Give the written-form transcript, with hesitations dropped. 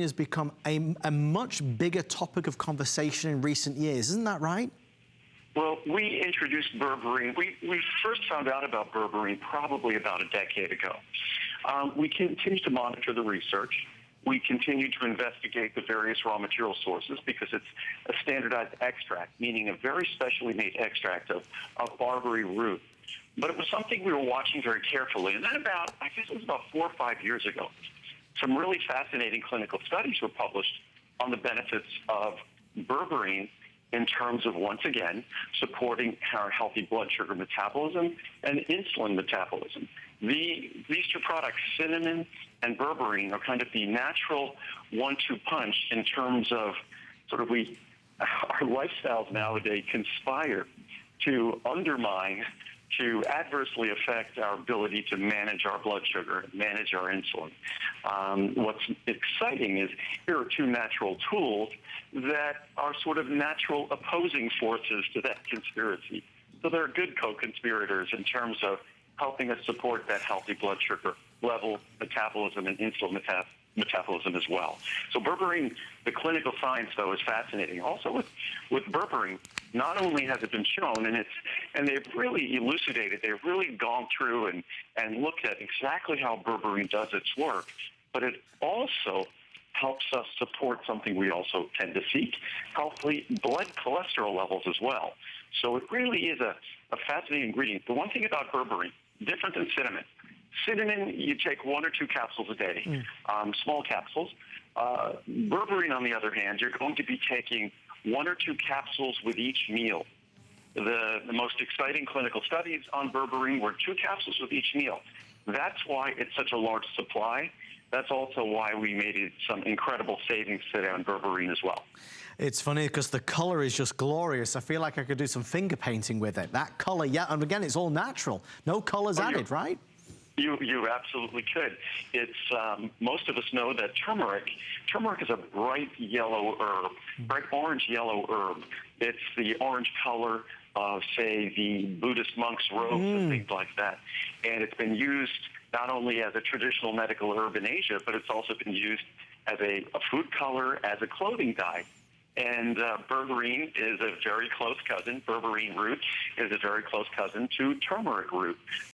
has become a much bigger topic of conversation in recent years. Isn't that right? Well, we introduced berberine. We first found out about berberine probably about a decade ago. We continue to monitor the research. We continue to investigate the various raw material sources because it's a standardized extract, meaning a very specially made extract of barberry root. But it was something we were watching very carefully. And then I guess it was about 4 or 5 years ago, some really fascinating clinical studies were published on the benefits of berberine in terms of, once again, supporting our healthy blood sugar metabolism and insulin metabolism. These two products, cinnamon and berberine, are kind of the natural 1-2 punch in terms of our lifestyles nowadays conspire to undermine, to adversely affect our ability to manage our blood sugar, manage our insulin. What's exciting is here are two natural tools that are sort of natural opposing forces to that conspiracy. So they're good co-conspirators in terms of helping us support that healthy blood sugar level, metabolism, and insulin metabolism as well. So berberine, the clinical science, though, is fascinating. Also with berberine, not only has it been shown, and they've really elucidated, they've really gone through and looked at exactly how berberine does its work, but it also helps us support something we also tend to seek, healthy blood cholesterol levels as well. So it really is a fascinating ingredient. The one thing about berberine, different than cinnamon, you take 1 or 2 capsules a day, small capsules. Berberine, on the other hand, you're going to be taking 1 or 2 capsules with each meal. The most exciting clinical studies on berberine were 2 capsules with each meal. That's why it's such a large supply. That's also why we made it some incredible savings today on berberine as well. It's funny because the color is just glorious. I feel like I could do some finger painting with it. That color, yeah, and again, it's all natural. No colors added, right? You absolutely could. It's most of us know that turmeric is a bright yellow herb, bright orange yellow herb. It's the orange color of, say, the Buddhist monks' robes and things like that. And it's been used not only as a traditional medical herb in Asia, but it's also been used as a food color, as a clothing dye. And berberine is a very close cousin. Berberine root is a very close cousin to turmeric root.